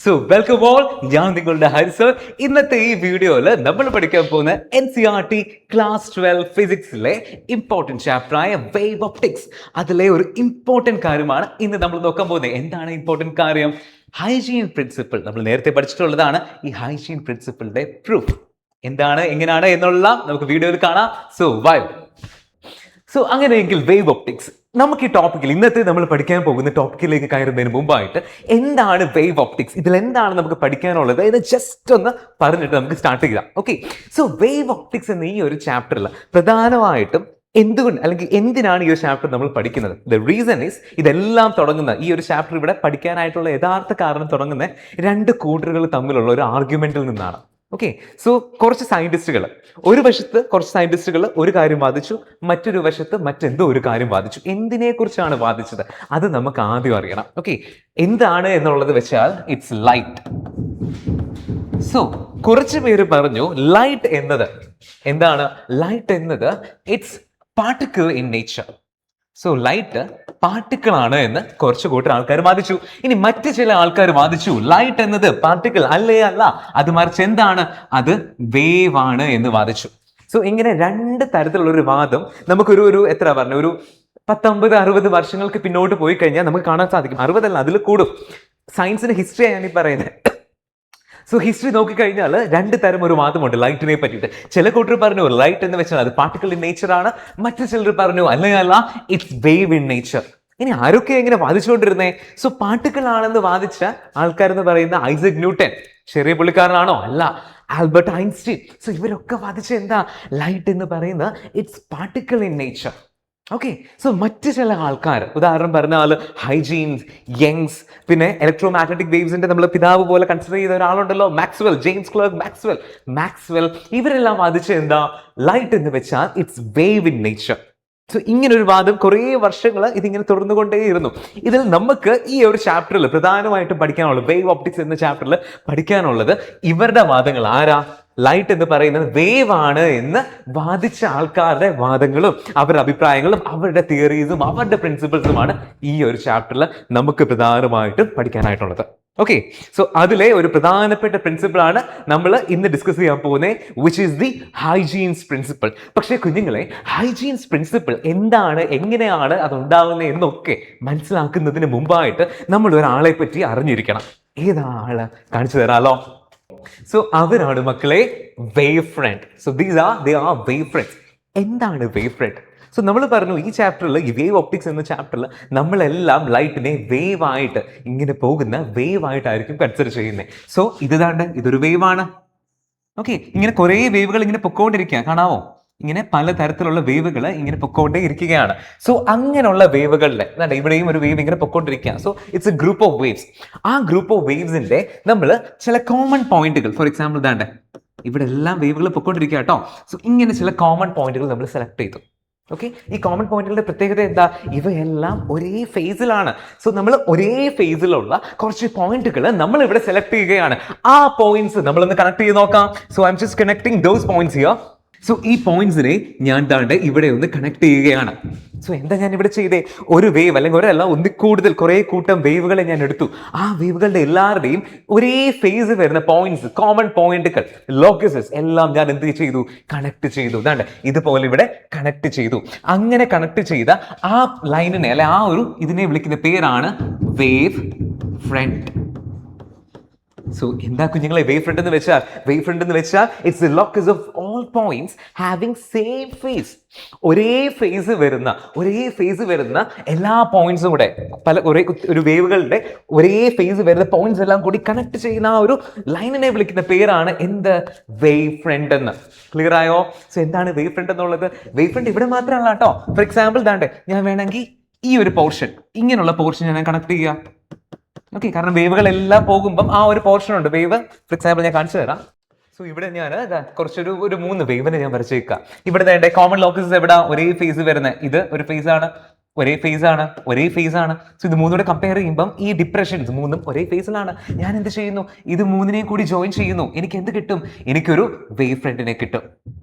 So welcome all, ഞാൻ നിങ്ങളുടെ ഹരിസർ. ഇന്നത്തെ ഈ വീഡിയോയിൽ നമ്മൾ പഠിക്കാൻ പോകുന്ന NCERT ക്ലാസ് 12 ഫിസിക്സിലെ ഇമ്പോർട്ടൻറ്റ് ചാപ്റ്ററായ വേവ് ഒപ്റ്റിക്സ്. അതിലെ ഒരു ഇമ്പോർട്ടൻറ്റ് കാര്യമാണ് ഇന്ന് നമ്മൾ നോക്കാൻ പോകുന്നത്. എന്താണ് ഇമ്പോർട്ടൻറ്റ് കാര്യം? Hygiene principle. നമ്മൾ നേരത്തെ പഠിച്ചിട്ടുള്ളതാണ്. ഈ ഹൈജീൻ പ്രിൻസിപ്പിളിന്റെ പ്രൂഫ് എന്താണ്, എങ്ങനെയാണ് എന്നുള്ള നമുക്ക് വീഡിയോയിൽ കാണാം. സോ അങ്ങനെയെങ്കിൽ വേവ് ഒപ്റ്റിക്സ്, നമുക്ക് ഈ ടോപ്പിക്കിൽ ഇന്നത്തെ നമ്മൾ പഠിക്കാൻ പോകുന്ന ടോപ്പിക്കിലേക്ക് കയറുന്നതിന് മുമ്പായിട്ട് എന്താണ് വേവ് ഒപ്റ്റിക്സ്, ഇതിൽ എന്താണ് നമുക്ക് പഠിക്കാനുള്ളത് എന്ന് ജസ്റ്റ് ഒന്ന് പറഞ്ഞിട്ട് നമുക്ക് സ്റ്റാർട്ട് ചെയ്യാം. ഓക്കെ, സോ വേവ് ഒപ്റ്റിക്സ് എന്ന ഈ ഒരു ചാപ്റ്ററിൽ പ്രധാനമായിട്ടും എന്തുകൊണ്ട് അല്ലെങ്കിൽ എന്തിനാണ് ഈ ഒരു ചാപ്റ്റർ നമ്മൾ പഠിക്കുന്നത്? ദ റീസൺ ഈസ്, ഇതെല്ലാം തുടങ്ങുന്ന ഈ ഒരു ചാപ്റ്റർ ഇവിടെ പഠിക്കാനായിട്ടുള്ള യഥാർത്ഥ കാരണം തുടങ്ങുന്ന രണ്ട് കൂട്ടരുകൾ തമ്മിലുള്ള ഒരു ആർഗ്യുമെന്റിൽ നിന്നാണ്. ഓക്കെ, സോ കുറച്ച് സയന്റിസ്റ്റുകൾ, ഒരു വശത്ത് കുറച്ച് സയന്റിസ്റ്റുകൾ ഒരു കാര്യം വാദിച്ചു, മറ്റൊരു വശത്ത് മറ്റെന്തോ ഒരു കാര്യം വാദിച്ചു. എന്തിനെ കുറിച്ചാണ് വാദിച്ചത് അത് നമുക്ക് ആദ്യം അറിയണം. ഓക്കെ, എന്താണ് എന്നുള്ളത് വെച്ചാൽ ഇറ്റ്സ് ലൈറ്റ്. സോ കുറച്ച് പേര് പറഞ്ഞു ലൈറ്റ് എന്നത് എന്താണ്? ലൈറ്റ് എന്നത് it's particle in nature. So light particle ആണ് എന്ന് കുറച്ച് കൂട്ടർ ആൾക്കാർ വാദിച്ചു. ഇനി മറ്റു ചില ആൾക്കാർ വാദിച്ചു ലൈറ്റ് എന്നത് പാർട്ടിക്കിൾ അല്ല, അത് മറിച്ച് എന്താണ്? അത് വേവ് ആണ് എന്ന് വാദിച്ചു. സോ ഇങ്ങനെ രണ്ട് തരത്തിലുള്ള ഒരു വാദം നമുക്കൊരു എത്ര പറഞ്ഞു, ഒരു 50-60 വർഷങ്ങൾക്ക് പിന്നോട്ട് പോയി കഴിഞ്ഞാൽ നമുക്ക് കാണാൻ സാധിക്കും. 60 അല്ല, അതിൽ കൂടും. സയൻസിന്റെ ഹിസ്റ്ററിയാണ് ഈ പറയുന്നത്. സോ ഹിസ്റ്ററി നോക്കിക്കഴിഞ്ഞാൽ രണ്ട് തരം ഒരു വാദമുണ്ട് ലൈറ്റിനെ പറ്റിയിട്ട്. ചില കൂട്ടർ പറഞ്ഞു ലൈറ്റ് എന്ന് വെച്ചാൽ അത് പാർട്ടിക്കിൾ ഇൻ നേച്ചർ ആണ്, മറ്റു ചിലർ പറഞ്ഞു അല്ല, ഇറ്റ്സ് വേവ് ഇൻ നേച്ചർ. ഇനി ആരൊക്കെ എങ്ങനെ വാദിച്ചുകൊണ്ടിരുന്നേ? സോ പാർട്ടിക്കിൾ ആണെന്ന് വാദിച്ച ആൾക്കാരെന്ന് പറയുന്ന ഐസക് ന്യൂട്ടൻ, ചെറിയ പുള്ളിക്കാരനാണോ? അല്ല, ആൽബർട്ട് ഐൻസ്റ്റീൻ. സോ ഇവരൊക്കെ വാദിച്ച എന്താ? ലൈറ്റ് എന്ന് പറയുന്ന it's particle in nature. Okay, so മറ്റു ചില ആൾക്കാർ, ഉദാഹരണം പറഞ്ഞാൽ ഹൈജീൻസ്, യങ്സ്, പിന്നെ ഇലക്ട്രോ മാഗ്നറ്റിക് വേവ്സിന്റെ നമ്മൾ പിതാവ് പോലെ കൺസിഡർ ചെയ്ത ഒരാളുണ്ടല്ലോ, മാക്സ്വെൽ, ജെയിംസ് ക്ലർക്ക് മാക്സ്വെൽ. ഇവരെല്ലാം വാദിച്ച എന്താ? ലൈറ്റ് എന്ന് വെച്ചാൽ it's wave in nature. So ഇങ്ങനൊരു വാദം കുറേ വർഷങ്ങൾ ഇതിങ്ങനെ തുടർന്നുകൊണ്ടേയിരുന്നു. ഇതിൽ നമുക്ക് ഈ ഒരു ചാപ്റ്ററിൽ പ്രധാനമായിട്ടും പഠിക്കാനുള്ളത്, വേവ് ഒപ്റ്റിക്സ് എന്ന ചാപ്റ്ററിൽ പഠിക്കാനുള്ളത് ഇവരുടെ വാദങ്ങൾ. ആരാ? ലൈറ്റ് എന്ന് പറയുന്നത് വേവ് ആണ് എന്ന് വാദിച്ച ആൾക്കാരുടെ വാദങ്ങളും അവരുടെ അഭിപ്രായങ്ങളും അവരുടെ തിയറീസും അവരുടെ പ്രിൻസിപ്പിൾസുമാണ് ഈ ഒരു ചാപ്റ്ററിൽ നമുക്ക് പ്രധാനമായിട്ടും പഠിക്കാനായിട്ടുള്ളത്. ഓക്കെ, സോ അതിലെ ഒരു പ്രധാനപ്പെട്ട പ്രിൻസിപ്പിൾ ആണ് നമ്മൾ ഇന്ന് ഡിസ്കസ് ചെയ്യാൻ പോകുന്നത്, which is the hygienes principle. പക്ഷേ കുഞ്ഞുങ്ങളെ, ഹൈജീൻസ് പ്രിൻസിപ്പിൾ എന്താണ്, എങ്ങനെയാണ് അത് ഉണ്ടാകുന്നത് എന്നൊക്കെ മനസ്സിലാക്കുന്നതിന് മുമ്പായിട്ട് നമ്മൾ ഒരാളെ പറ്റി അറിഞ്ഞിരിക്കണം. ഏതാള് കാണിച്ചു തരാലോ? സോ അവരാണ് മക്കളെ wave front. So they are wave fronts. എന്താണ് വേവ് ഫ്രണ്ട്? സോ നമ്മൾ പറഞ്ഞു ഈ ചാപ്റ്ററിൽ, ഈ വേവ് ഒപ്റ്റിക്സ് എന്ന ചാപ്റ്ററിൽ നമ്മളെല്ലാം ലൈറ്റിനെ വേവ് ആയിട്ട്, ഇങ്ങനെ പോകുന്ന വേവ് ആയിട്ടായിരിക്കും കൺസിഡർ ചെയ്യുന്നത്. സോ ഇതൊരു വേവ് ആണ്. ഓക്കെ, ഇങ്ങനെ കുറേ വേവുകൾ ഇങ്ങനെ പൊക്കോണ്ടിരിക്കുക, കാണാമോ? ഇങ്ങനെ പലതരത്തിലുള്ള വേവുകൾ ഇങ്ങനെ പൊക്കോണ്ടേ ഇരിക്കുകയാണ്. സോ അങ്ങനെയുള്ള വേവുകളിലെ ഇവിടെയും ഒരു വേവ് ഇങ്ങനെ പൊക്കോണ്ടിരിക്കുക. So it's a group of waves. ആ ഗ്രൂപ്പ് ഓഫ് വേവ്സിന്റെ നമ്മൾ ചില കോമൺ പോയിന്റുകൾ, ഫോർ എക്സാമ്പിൾ ഇവിടെ എല്ലാം വേവുകൾ പൊക്കോണ്ടിരിക്കുക കേട്ടോ. സോ ഇങ്ങനെ ചില കോമൺ പോയിന്റുകൾ നമ്മൾ സെലക്ട് ചെയ്തു. ഓക്കെ, ഈ കോമൺ പോയിന്റുകളുടെ പ്രത്യേകത എന്താ? ഇവയെല്ലാം ഒരേ ഫേസിലാണ്. സോ നമ്മൾ ഒരേ ഫേസിലുള്ള കുറച്ച് പോയിന്റുകൾ നമ്മൾ ഇവിടെ സെലക്ട് ചെയ്യുകയാണ്. ആ പോയിന്റ്സ് നമ്മളൊന്ന് കണക്ട് ചെയ്ത് നോക്കാം. So I am just connecting those points here. So ഈ പോയിന്റ്സിനെ ഞാൻ ഇവിടെ ഒന്ന് കണക്ട് ചെയ്യുകയാണ്. സോ എന്താ ഞാൻ ഇവിടെ ചെയ്തേ? ഒരു വേവ് അല്ലെങ്കിൽ ഒരല്ല, ഒന്നിൽ കുറേ കൂട്ടം വേവുകളെ ഞാൻ എടുത്തു. ആ വേവുകളുടെ എല്ലാവരുടെയും ഒരേ ഫേസ് വരുന്ന പോയിന്റ്സ്, കോമൺ പോയിന്റുകൾ, ലോക്കസസ് എല്ലാം ഞാൻ എന്ത് ചെയ്തു? കണക്ട് ചെയ്തു. ഇതുപോലെ ഇവിടെ കണക്ട് ചെയ്തു. അങ്ങനെ കണക്ട് ചെയ്ത ആ ലൈനിനെ അല്ലെ ഇതിനെ വിളിക്കുന്ന പേരാണ് വേവ് ഫ്രണ്ട്. സോ എന്താ കുഞ്ഞുങ്ങളെ വേവ് ഫ്രണ്ട് എന്ന് വെച്ചാൽ? വേവ് ഫ്രണ്ട് എന്ന് വെച്ചാൽ it's the locus of all points having same phase. ഒരേ ഫേസ് വരുന്ന എല്ലാ പോയിന്റ്സും കൂടെ, ഒരു വേവുകളുടെ ഒരേ ഫേസ് വരുന്ന പോയിന്റ്സ് എല്ലാം കൂടി കണക്ട് ചെയ്യുന്ന ആ ഒരു ലൈനിനെ വിളിക്കുന്ന പേരാണ് എന്ത്? വേവ് ഫ്രണ്ട് എന്ന്. ക്ലിയർ ആയോ? സോ എന്താണ് വേവ് ഫ്രണ്ട് എന്നുള്ളത്? വേവ് ഫ്രണ്ട് ഇവിടെ മാത്രമല്ല കേട്ടോ. ഫോർ എക്സാമ്പിൾ ഞാൻ വേണമെങ്കിൽ ഈ ഒരു പോർഷൻ, ഇങ്ങനെയുള്ള പോർഷൻ ഞാൻ കണക്ട് ചെയ്യാം. ഓക്കെ, കാരണം വേവുകളെല്ലാം പോകുമ്പം ആ ഒരു പോർഷൻ ഉണ്ട്. വേവ് ഫോർ എക്സാമ്പിൾ ഞാൻ കാണിച്ചു തരാം. സോ ഇവിടെ ഞാൻ കുറച്ചൊരു 3 വേവിനെ ഞാൻ വരച്ചേക്കാം. ഇവിടെ കോമൺ ലോക്കസ് എവിടെ? ഒരേ ഫേസ് വരുന്നത്. ഇത് ഒരു ഫേസ് ആണ്, ഒരേ ഫേസ് ആണ്. സോ ഇത് മൂന്നൂടെ കമ്പയർ ചെയ്യുമ്പം ഈ ഡിപ്രഷൻസ് മൂന്നും ഒരേ ഫേസിലാണ്. ഞാൻ എന്ത് ചെയ്യുന്നു? ഇത് മൂന്നിനെയും കൂടി ജോയിൻ ചെയ്യുന്നു. എനിക്ക് എന്ത് കിട്ടും? എനിക്കൊരു വേവ് ഫ്രണ്ടിനെ കിട്ടും.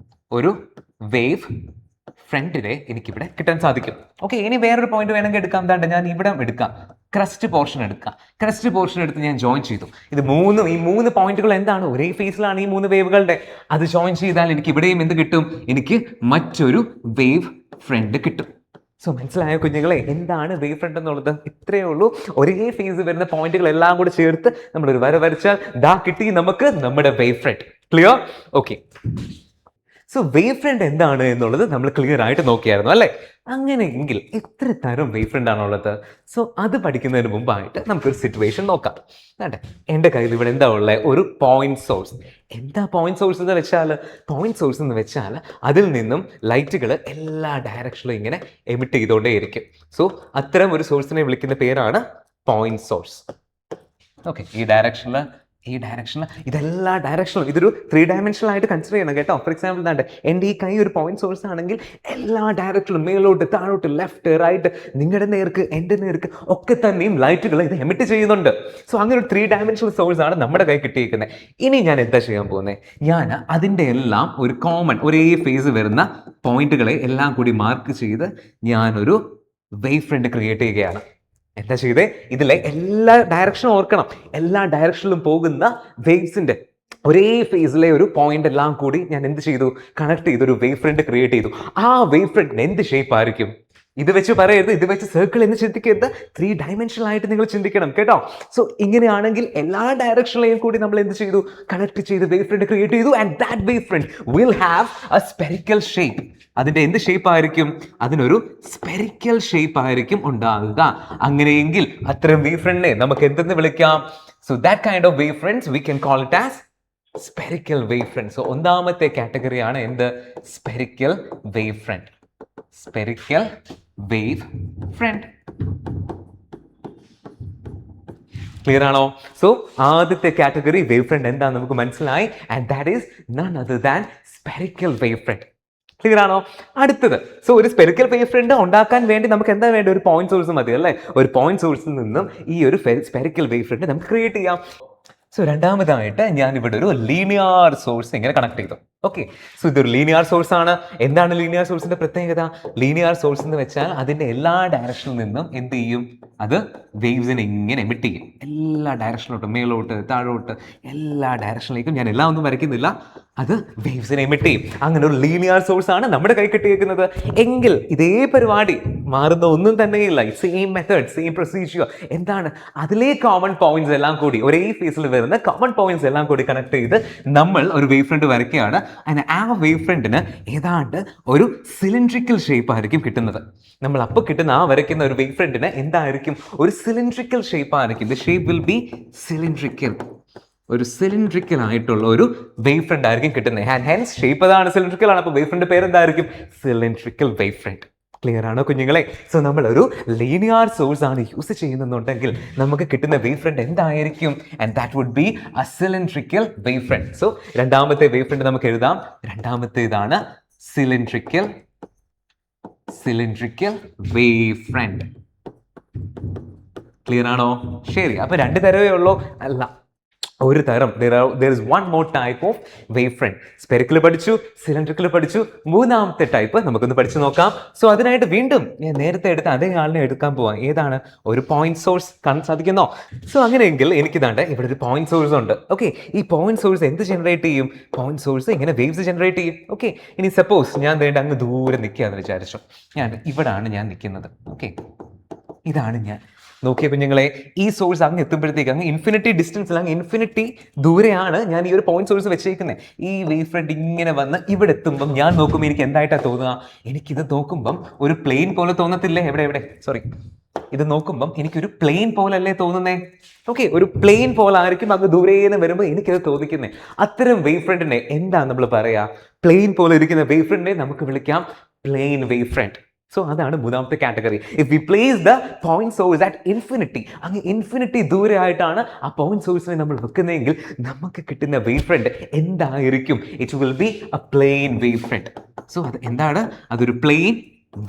ഒരു വേവ് ഫ്രണ്ടിനെ എനിക്കിവിടെ കിട്ടാൻ സാധിക്കും. ഓക്കെ, ഇനി വേറൊരു പോയിന്റ് വേണമെങ്കിൽ എടുക്കാം. ഞാൻ ഇവിടെ എടുക്കാം. ക്രസ്റ്റ് പോർഷൻ എടുക്കുക. ക്രസ്റ്റ് പോർഷൻ എടുത്ത് ഞാൻ ജോയിൻ ചെയ്തു. ഈ മൂന്ന് പോയിന്റുകൾ എന്താണ്? ഒരേ ഫേസിലാണ് ഈ മൂന്ന് വേവുകളുടെ. അത് ജോയിൻ ചെയ്താൽ എനിക്ക് ഇവിടെയും എന്ത് കിട്ടും? എനിക്ക് മറ്റൊരു വേവ് ഫ്രണ്ട് കിട്ടും. സോ മനസ്സിലായ കുഞ്ഞുങ്ങളെ എന്താണ് വേവ് ഫ്രണ്ട് എന്നുള്ളത്? ഇത്രയേ ഉള്ളൂ. ഒരേ ഫേസ് വരുന്ന പോയിന്റുകൾ എല്ലാം കൂടെ ചേർത്ത് നമ്മൾ ഒരു വര വരച്ചാൽ ദാ കിട്ടി നമുക്ക് നമ്മുടെ wave front. Clear? Okay. So wave front എന്താണ് എന്നുള്ളത് നമ്മൾ ക്ലിയർ ആയിട്ട് നോക്കിയായിരുന്നു അല്ലേ? അങ്ങനെയെങ്കിൽ എത്ര തരം വേവ് ഫ്രണ്ട് ആണുള്ളത്? സോ അത് പഠിക്കുന്നതിന് മുമ്പായിട്ട് നമുക്കൊരു സിറ്റുവേഷൻ നോക്കാം. അതെ, എൻ്റെ കയ്യിൽ ഇവിടെ എന്താ ഉള്ളത്? ഒരു പോയിന്റ് സോഴ്സ്. എന്താ പോയിന്റ് സോഴ്സ് എന്ന് വെച്ചാൽ? പോയിന്റ് സോഴ്സ് എന്ന് വെച്ചാൽ അതിൽ നിന്നും ലൈറ്റുകൾ എല്ലാ ഡയറക്ഷനിലും ഇങ്ങനെ എമിറ്റ് ചെയ്തുകൊണ്ടേയിരിക്കും. സോ അത്തരം ഒരു സോഴ്സിനെ വിളിക്കുന്ന പേരാണ് പോയിന്റ് സോഴ്സ്. ഓക്കെ, ഈ ഡയറക്ഷനിൽ ഇതെല്ലാ ഡയറക്ഷനിലും ഇതൊരു 3 ഡയമെൻഷണൽ ആയിട്ട് കൺസിഡർ ചെയ്യണം കേട്ടോ. ഫോർ എക്സാമ്പിൾ എന്താണ്ട് എൻ്റെ ഈ കൈ ഒരു പോയിന്റ് സോഴ്സ് ആണെങ്കിൽ എല്ലാ ഡയറക്ഷനിലും മേലോട്ട് താഴോട്ട് ലെഫ്റ്റ് റൈറ്റ് നിങ്ങളുടെ നേർക്ക് എൻ്റെ നേർക്ക് ഒക്കെ തന്നെയും ലൈറ്റുകൾ ഇത് എമിറ്റ് ചെയ്യുന്നുണ്ട്. സോ അങ്ങനെ ഒരു 3 ഡയമെൻഷണൽ സോഴ്സ് ആണ് നമ്മുടെ കൈ കിട്ടിയിരിക്കുന്നത്. ഇനി ഞാൻ എന്താ ചെയ്യാൻ പോകുന്നത്? ഞാൻ അതിൻ്റെ എല്ലാം ഒരു കോമൺ ഒരേ ഫേസ് വരുന്ന പോയിന്റുകളെ എല്ലാം കൂടി മാർക്ക് ചെയ്ത് ഞാനൊരു വേവ് ഫ്രണ്ട് ക്രിയേറ്റ് ചെയ്യുകയാണ്. എന്താ ചെയ്തേ? ഇതിലെ എല്ലാ ഡയറക്ഷനും ഓർക്കണം. എല്ലാ ഡയറക്ഷനിലും പോകുന്ന വേവ്സിന്റെ ഒരേ ഫേസിലെ ഒരു പോയിന്റ് എല്ലാം കൂടി ഞാൻ എന്ത് ചെയ്തു? കണക്ട് ചെയ്ത് ഒരു വേവ് ഫ്രണ്ട് ക്രിയേറ്റ് ചെയ്തു. ആ വേവ് ഫ്രണ്ടിന് എന്ത് ഷേപ്പ് ആയിരിക്കും? ഇത് വെച്ച് പറയരുത്, ഇത് വെച്ച് സർക്കിൾ എന്ന് ചിന്തിക്കരുത്. 3 ഡയമെൻഷണൽ ആയിട്ട് നിങ്ങൾ ചിന്തിക്കണം കേട്ടോ. സോ ഇങ്ങനെയാണെങ്കിൽ എല്ലാ ഡയറക്ഷനിലെയും കൂടി നമ്മൾ എന്ത് ചെയ്തു? കണക്ട് ചെയ്ത് വേവ് ഫ്രണ്ട് ക്രിയേറ്റ് ചെയ്തു. And that wave front will have a spherical shape. അതിന്റെ എന്ത് ഷേപ്പ് ആയിരിക്കും? അതിനൊരു സ്പെറിക്കൽ ഷേപ്പ് ആയിരിക്കും ഉണ്ടാകുക. അങ്ങനെയെങ്കിൽ അത്തരം വേവ് ഫ്രണ്ടിനെ നമുക്ക് എന്തെന്ന് വിളിക്കാം? So that kind of wave fronts we can call it as spherical wave front. So ഒന്നാമത്തെ കാറ്റഗറിയാണ് എന്ത്? Spherical wave front. Spherical wave front. Clear ആണോ? സോ ആദ്യത്തെ കാറ്റഗറി വേവ് ഫ്രണ്ട് എന്താ നമുക്ക് മനസ്സിലായി. And that is none other than spherical wave front. Clear ആണോ? അടുത്തത്, സോ ഒരു സ്പെറിക്കൽ വേവ് ഫ്രണ്ട് ഉണ്ടാക്കാൻ വേണ്ടി നമുക്ക് എന്താ വേണ്ട? ഒരു പോയിന്റ് സോഴ്സ് മതി അല്ലേ? ഒരു പോയിന്റ് സോഴ്സിൽ നിന്നും ഈ ഒരു സ്പെറിക്കൽ വേവ് ഫ്രണ്ട് നമുക്ക് ക്രിയേറ്റ് ചെയ്യാം. സോ രണ്ടാമതായിട്ട് ഞാൻ ഇവിടെ ഒരു ലീനിയർ സോഴ്സ് ഇങ്ങനെ കണക്ട് ചെയ്തു. ഓക്കെ, സോ ഇതൊരു ലീനിയർ സോഴ്സ് ആണ്. എന്താണ് ലീനിയർ സോഴ്സിന്റെ പ്രത്യേകത? ലീനിയർ സോഴ്സ് എന്ന് വെച്ചാൽ അതിന്റെ എല്ലാ ഡയറക്ഷനിൽ നിന്നും എന്ത് ചെയ്യും? അത് വേവ്സിനെ ഇങ്ങനെ എമിറ്റ് ചെയ്യും. എല്ലാ ഡയറക്ഷനിലോട്ട്, മേലോട്ട് താഴോട്ട് എല്ലാ ഡയറക്ഷനിലേക്കും. ഞാൻ എല്ലാം ഒന്നും വരയ്ക്കുന്നില്ല, അത് വേവ്സിനെ എമിറ്റ് ചെയ്യും. അങ്ങനെ ഒരു ലീനിയർ സോഴ്സ് ആണ് നമ്മുടെ കൈ കിട്ടിയിരിക്കുന്നത്. എങ്കിൽ ഇതേ പരിപാടി മാറുന്ന ഒന്നും തന്നെയില്ല. Same method, same procedure. എന്താണ്? അതിലെ കോമൺ പോയിന്റ്സ് എല്ലാം കൂടി ഒരേ ഫേസിൽ വരുന്ന കോമൺ പോയിന്റ്സ് എല്ലാം കൂടി കണക്ട് ചെയ്ത് നമ്മൾ ഒരു വേവ് ഫ്രണ്ട് വരയ്ക്കുകയാണ്. അങ്ങനെ ആ വേവ് ഫ്രണ്ടിന് ഏതാണ്ട് ഒരു സിലിണ്ട്രിക്കൽ ഷേപ്പ് ആയിരിക്കും കിട്ടുന്നത്. നമ്മൾ അപ്പോൾ കിട്ടുന്ന ആ വരയ്ക്കുന്ന ഒരു വേവ് ഫ്രണ്ടിന് എന്തായിരിക്കും? ഒരു സിലിണ്ട്രിക്കൽ ഷേപ്പ് ആയിരിക്കും. The shape will be cylindrical. ഒരു സിലിണ്ട്രിക്കൽ ആയിട്ടുള്ള ഒരു വേവ് ഫ്രണ്ട് ആയിരിക്കും കിട്ടുന്നത്. ആൻഡ് ഹെൻസ് ഷേപ്പ് അതാണ്, സിലിണ്ട്രിക്കൽ ആണ്. അപ്പോൾ വേവ് ഫ്രണ്ട് പേര് എന്തായിരിക്കും? Cylindrical wave front. ക്ലിയർ ആണോ കുഞ്ഞുങ്ങളെ? സോ നമ്മൾ ഒരു ലീനിയർ സോഴ്സ് ആണ് യൂസ് ചെയ്യുന്നുണ്ടെങ്കിൽ നമുക്ക് കിട്ടുന്ന വേവ് ഫ്രണ്ട് എന്തായിരിക്കും? And that would be a cylindrical wave front. So രണ്ടാമത്തെ വേവ് ഫ്രണ്ട് നമുക്ക് എഴുതാം. രണ്ടാമത്തേതാണ് സിലിണ്ട്രിക്കൽ വേവ് ഫ്രണ്ട്. ക്ലിയർ ആണോ? ശരി, അപ്പൊ 2 തരവേ ഉള്ളൂ? അല്ല, ഒരു തരം. there is one more type of wave front. Spherical പഠിച്ചു, സിലിണ്ടറിക്കൽ പഠിച്ചു. മൂന്നാമത്തെ ടൈപ്പ് നമുക്കൊന്ന് പഠിച്ചു നോക്കാം. സോ അതിനായിട്ട് വീണ്ടും ഞാൻ നേരത്തെ എടുത്ത അതേ ആളിനെ എടുക്കാൻ പോവാം. ഏതാണ്? ഒരു പോയിന്റ് സോഴ്സ്. കാണാൻ സാധിക്കുന്നോ? സോ അങ്ങനെയെങ്കിൽ എനിക്കിതാണ്ട് ഇവിടെ ഒരു പോയിന്റ് സോഴ്സ് ഉണ്ട്. ഓക്കെ, ഈ പോയിന്റ് സോഴ്സ് എന്ത് ജനറേറ്റ് ചെയ്യും? പോയിന്റ് സോഴ്സ് ഇങ്ങനെ വേവ്സ് ജനറേറ്റ് ചെയ്യും. ഓക്കെ, ഇനി സപ്പോസ് ഞാൻ വേണ്ട അങ്ങ് ദൂരെ നിൽക്കുകയെന്ന് വിചാരിച്ചു. ഇവിടാണ് ഞാൻ നിൽക്കുന്നത്. ഓക്കെ, ഇതാണ് ഞാൻ. നോക്കിയ കുഞ്ഞുങ്ങളെ, ഈ സോഴ്സ് അങ്ങ് എത്തുമ്പോഴത്തേക്ക് അങ്ങ് ഇൻഫിനിറ്റി ഡിസ്റ്റൻസിൽ, അങ്ങ് ഇൻഫിനിറ്റി ദൂരെയാണ് ഞാൻ ഈ ഒരു പോയിന്റ് സോഴ്സ് വെച്ചേക്കുന്നത്. ഈ വേവ് ഫ്രണ്ട് ഇങ്ങനെ വന്ന് ഇവിടെ എത്തുമ്പം ഞാൻ നോക്കുമ്പോൾ എനിക്ക് എന്തായിട്ടാണ് തോന്നുക? എനിക്കിത് നോക്കുമ്പം ഒരു പ്ലെയിൻ പോലെ തോന്നത്തില്ലേ? സോറി, ഇത് നോക്കുമ്പം എനിക്കൊരു പ്ലെയിൻ പോലല്ലേ തോന്നുന്നേ? ഓക്കെ, ഒരു പ്ലെയിൻ പോലെ ആയിരിക്കും അങ്ങ് ദൂരേന്ന് വരുമ്പോൾ എനിക്കത് തോന്നിക്കുന്നത്. അത്തരം വേവ് ഫ്രണ്ടിനെ എന്താ നമ്മൾ പറയാ? പ്ലെയിൻ പോലെ ഇരിക്കുന്ന വേവ് ഫ്രണ്ടിനെ നമുക്ക് വിളിക്കാം പ്ലെയിൻ വേവ് ഫ്രണ്ട്. സോ അതാണ് മൂന്നാമത്തെ category. If we place the point source at infinity, അങ്ങ് ഇൻഫിനിറ്റി ദൂരെ ആയിട്ടാണ് ആ പോയിന്റ് സോഴ്സിനെ നമ്മൾ വെക്കുന്നതെങ്കിൽ നമുക്ക് കിട്ടുന്ന വേവ് ഫ്രണ്ട് എന്തായിരിക്കും? It will be a plane wave front. So അത് എന്താണ്? അതൊരു പ്ലെയിൻ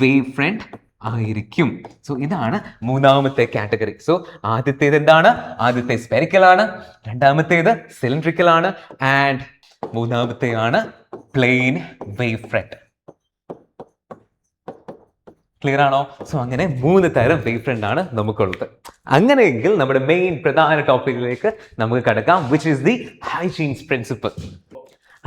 വേവ് ഫ്രണ്ട് ആയിരിക്കും. സോ ഇതാണ് മൂന്നാമത്തെ കാറ്റഗറി. സോ ആദ്യത്തേത് എന്താണ്? ആദ്യത്തെ സ്പെറിക്കൽ ആണ്, രണ്ടാമത്തേത് സിലിണ്ട്രിക്കൽ ആണ്, ആൻഡ് മൂന്നാമത്തെയാണ് പ്ലെയിൻ വേവ് ഫ്രണ്ട്. ക്ലിയർ ആണോ? സോ അങ്ങനെ 3 തരം വേവ് ഫ്രണ്ട് ആണ് നമുക്കുള്ളത്. അങ്ങനെയെങ്കിൽ നമ്മുടെ മെയിൻ പ്രധാന ടോപ്പിക്കിലേക്ക് നമുക്ക് കടക്കാം, which is the hygienes principle.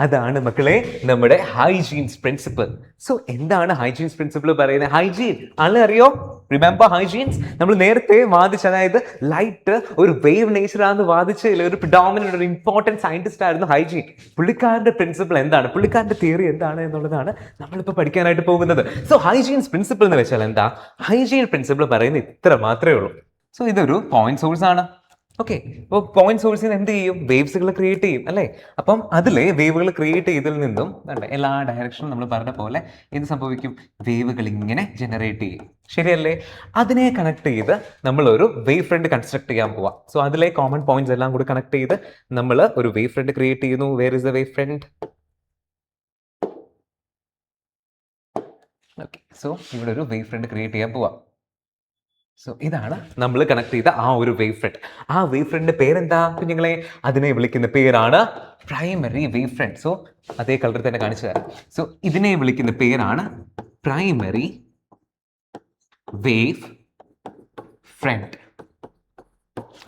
അതാണ് മക്കളെ നമ്മുടെ ഹൈജീൻസ് പ്രിൻസിപ്പിൾ. സോ എന്താണ് ഹൈജീൻസ് പ്രിൻസിപ്പിൾ പറയുന്നത്? ഹൈജീൻ ആളെ അറിയോ? റിമെമ്പർ ഹൈജീൻസ് നമ്മൾ നേരത്തെ വാദിച്ച, അതായത് ലൈറ്റ് ഒരു വേവ് നേച്ചറാണെന്ന് വാദിച്ചതിൽ ഒരു പ്രിഡോമിനന്റ് ഒരു ഇമ്പോർട്ടൻറ്റ് സയന്റിസ്റ്റ് ആയിരുന്നു ഹൈജീൻ. പുള്ളിക്കാരന്റെ പ്രിൻസിപ്പിൾ എന്താണ്, പുള്ളിക്കാരന്റെ തിയറി എന്താണ് എന്നുള്ളതാണ് നമ്മളിപ്പോൾ പഠിക്കാനായിട്ട് പോകുന്നത്. സോ ഹൈജീൻസ് പ്രിൻസിപ്പിൾ എന്ന് വെച്ചാൽ എന്താ? ഹൈജീൻ പ്രിൻസിപ്പിൾ പറയുന്നത് ഇത്ര മാത്രമേ ഉള്ളൂ. സോ ഇതൊരു പോയിന്റ് സോഴ്സ് ആണ്. ഓക്കെ, അപ്പോൾ പോയിന്റ് സോഴ്സിൽ നിന്ന് എന്ത് ചെയ്യും? വേവ്സുകൾ ക്രിയേറ്റ് ചെയ്യും അല്ലേ? അപ്പം അതിലെ വേവുകൾ ക്രിയേറ്റ് ചെയ്തതിൽ നിന്നും എല്ലാ ഡയറക്ഷനും നമ്മൾ പറഞ്ഞ പോലെ എന്ത് സംഭവിക്കും? വേവുകൾ ഇങ്ങനെ ജനറേറ്റ് ചെയ്യും, ശരിയല്ലേ? അതിനെ കണക്ട് ചെയ്ത് നമ്മളൊരു വേവ് ഫ്രണ്ട് കൺസ്ട്രക്ട് ചെയ്യാൻ പോവാം. സോ അതിലെ കോമൺ പോയിന്റ്സ് എല്ലാം കൂടി കണക്ട് ചെയ്ത് നമ്മൾ ഒരു വേവ് ഫ്രണ്ട് ക്രിയേറ്റ് ചെയ്യുന്നു. Where is the wave front? Okay, so ഇവിടെ ഒരു വേവ് ഫ്രണ്ട് ക്രിയേറ്റ് ചെയ്യാൻ പോവാം. സോ ഇതാണ് നമ്മൾ കണക്ട് ചെയ്ത ആ ഒരു വേവ് ഫ്രണ്ട്. ആ വേവ് ഫ്രണ്ടിന്റെ പേരെന്താ കുഞ്ഞുങ്ങളെ? അതിനെ വിളിക്കുന്ന പേരാണ് പ്രൈമറി വേവ് ഫ്രണ്ട്. സോ അതേ കളറിൽ തന്നെ കാണിച്ചു തരാം. സോ ഇതിനെ വിളിക്കുന്ന പേരാണ് primary wave front.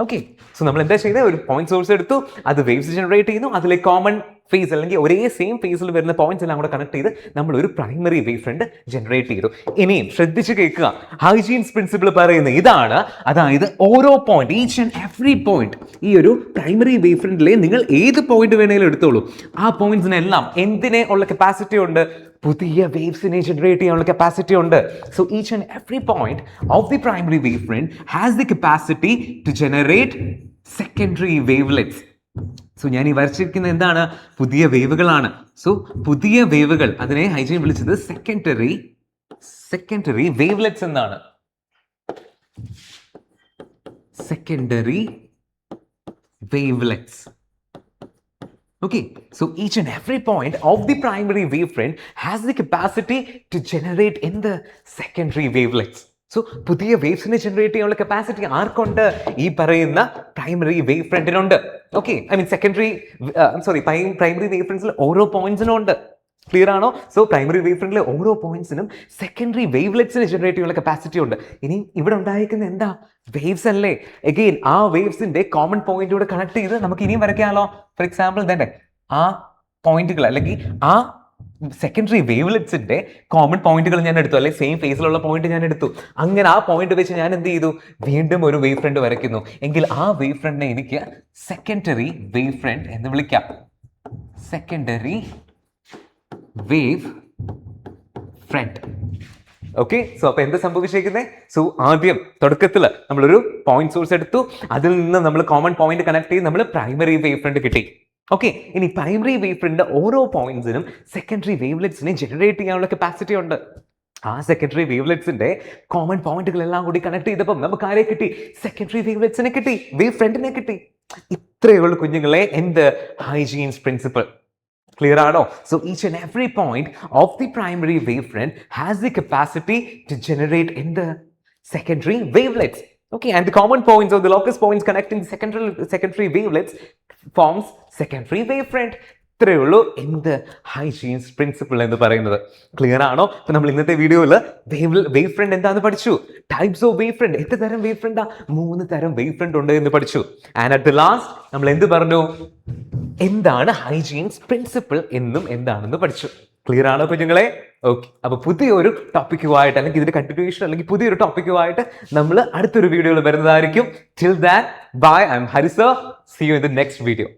Okay, so നമ്മൾ എന്താ ചെയ്യുന്നത്? ഒരു പോയിന്റ് സോഴ്സ് എടുത്തു, അത് വേവ്സ് ജനറേറ്റ് ചെയ്യുന്നു, അതിലെ കോമൺ ഫേസ് അല്ലെങ്കിൽ ഒരേ സെയിം ഫേസിൽ വരുന്ന പോയിന്റ്സ് എല്ലാം കൂടെ കണക്ട് ചെയ്ത് നമ്മൾ ഒരു പ്രൈമറി വേവ് ഫ്രണ്ട് ജനറേറ്റ് ചെയ്തു. ഇനിയും ശ്രദ്ധിച്ച് കേൾക്കുക, ഹൈജീൻസ് പ്രിൻസിപ്പിൾ പറയുന്നത് ഇതാണ്. അതായത് ഓരോ point, each and every point, ഈ ഒരു പ്രൈമറി വേവ് ഫ്രണ്ടിലെ നിങ്ങൾ ഏത് പോയിന്റ് വേണമെങ്കിലും എടുത്തോളൂ, ആ പോയിന്റ്സിനെല്ലാം എന്തിനെ ഉള്ള കപ്പാസിറ്റി ഉണ്ട്? പുതിയ വേവ്സിനെ ജനറേറ്റ് ചെയ്യാനുള്ള കപ്പാസിറ്റി ഉണ്ട്. So each and every point of the primary wave front has the capacity to generate secondary wavelets. So ഞാൻ ഈ വരച്ചിരിക്കുന്നത് എന്താണ്? പുതിയ വേവുകളാണ്. സോ പുതിയ വേവുകൾ, അതിനെ ഹൈജീൻ വിളിച്ചത് സെക്കൻഡറി വേവ്ലെറ്റ്സ് എന്നാണ്. Secondary വേവ്ലെറ്റ്സ്. Okay, so each and every point of the primary wavefront has the capacity to generate in the secondary wavelets. So പുതിയ വേവ്സിനെ ജനറേറ്റ് ചെയ്യാനുള്ള കപ്പാസിറ്റി ആർക്കുണ്ട്? ഈ പറയുന്ന പ്രൈമറി വേവ് ഫ്രണ്ടിനുണ്ട്. Okay, I mean primary wave ഫ്രണ്ട്സിൽ ഓരോ പോയിന്റ്സിനും ഉണ്ട്. ക്ലിയർ ആണോ? സോ പ്രൈമറി വേവ് ഫ്രണ്ടിലെ ഓരോ പോയിന്റ്സിനും സെക്കൻഡറി വേവ്ലെറ്റ്സിനെ ജനറേറ്റ് ചെയ്യാനുള്ള കപ്പാസിറ്റി ഉണ്ട്. ഇനി ഇവിടെ ഉണ്ടായിരിക്കുന്ന എന്താ? വേവ്സ് അല്ലേ? അഗെയിൻ ആ വേവ്സിന്റെ കോമൺ പോയിന്റോട് കണക്ട് ചെയ്ത് നമുക്ക് ഇനിയും വരയ്ക്കാമല്ലോ. ഫോർ എക്സാമ്പിൾ തന്നെ ആ പോയിന്റുകൾ അല്ലെങ്കിൽ ആ സെക്കൻഡറി വേവ്ലെറ്റ്സിന്റെ കോമൺ പോയിന്റുകൾ ഞാൻ എടുത്തു, അല്ലെങ്കിൽ സെയിം ഫേസിലുള്ള പോയിന്റ് ഞാൻ എടുത്തു. അങ്ങനെ ആ പോയിന്റ് വെച്ച് ഞാൻ എന്ത് ചെയ്തു? വീണ്ടും ഒരു വേവ് ഫ്രണ്ട് വരയ്ക്കുന്നു. എങ്കിൽ ആ വേവ് ഫ്രണ്ടിനെ എനിക്ക് സെക്കൻഡറി വേവ് ഫ്രണ്ട് എന്ന് വിളിക്കാം. Secondary wave front. Okay, so അപ്പൊ എന്താ സംഭവിച്ചേക്കുന്നത്? സോ ആദ്യം തുടക്കത്തിൽ നമ്മളൊരു പോയിന്റ് സോഴ്സ് എടുത്തു, അതിൽ നിന്ന് നമ്മൾ കോമൺ പോയിന്റ് കണക്ട് ചെയ്ത് നമ്മൾ പ്രൈമറി വേവ് ഫ്രണ്ട് കിട്ടി. ഓക്കെ, ഇനി പ്രൈമറി വേവ് ഫ്രണ്ട് ഓരോ പോയിന്റ്സിനും സെക്കൻഡറി വേവ്ലെറ്റ്സിനെ ജനറേറ്റ് ചെയ്യാനുള്ള കപ്പാസിറ്റി ഉണ്ട്. ആ സെക്കൻഡറി വേവ്ലെറ്റ്സിന്റെ കോമൺ പോയിന്റുകളെല്ലാം കൂടി കണക്ട് ചെയ്തപ്പോൾ നമുക്ക് ആരെ കിട്ടി? സെക്കൻഡറി വേവ്ലെറ്റ്സിനെ കിട്ടി, വേവ് ഫ്രണ്ടിനെ കിട്ടി. ഇത്രയേ ഉള്ളൂ കുഞ്ഞുങ്ങളെ എന്ത്? Hygienes principle. Clear ആണോ? So each and every point of the primary wavefront has the capacity to generate in the secondary wavelets. Okay, and the common points or the locus points connecting the secondary wavelets forms secondary wavefront. ഇത്രയേ ഉള്ളൂ എന്ത്? Hygienes principle എന്ന് പറയുന്നത്. Clear ആണോ? അപ്പൊ നമ്മൾ ഇന്നത്തെ വീഡിയോയിൽ വേവ് ഫ്രണ്ട് എന്താന്ന് പഠിച്ചു. ടൈപ്സ് ഓഫ് വേവ് ഫ്രണ്ട്, എത്ര തരം വേവ് ഫ്രണ്ടാ? 3 തരം വേവ് ഫ്രണ്ട് ഉണ്ട് എന്ന് പഠിച്ചു. ആൻഡ് അറ്റ് ദി ലാസ്റ്റ് നമ്മൾ എന്ത് പറഞ്ഞു? എന്താണ് ഹൈജീൻസ് പ്രിൻസിപ്പിൾ എന്നും എന്താണെന്ന് പഠിച്ചു. ക്ലിയർ ആണോ കുഞ്ഞുങ്ങളെ? ഓക്കെ, അപ്പൊ പുതിയൊരു ടോപ്പിക്കുമായിട്ട് അല്ലെങ്കിൽ ഇതിന്റെ കണ്ടിന്യൂഷൻ അല്ലെങ്കിൽ പുതിയൊരു ടോപ്പിക്കുമായിട്ട് നമ്മൾ അടുത്തൊരു വീഡിയോയിൽ വരുന്നതായിരിക്കും. Till then bye, I'm Hari sir. See you in the next video.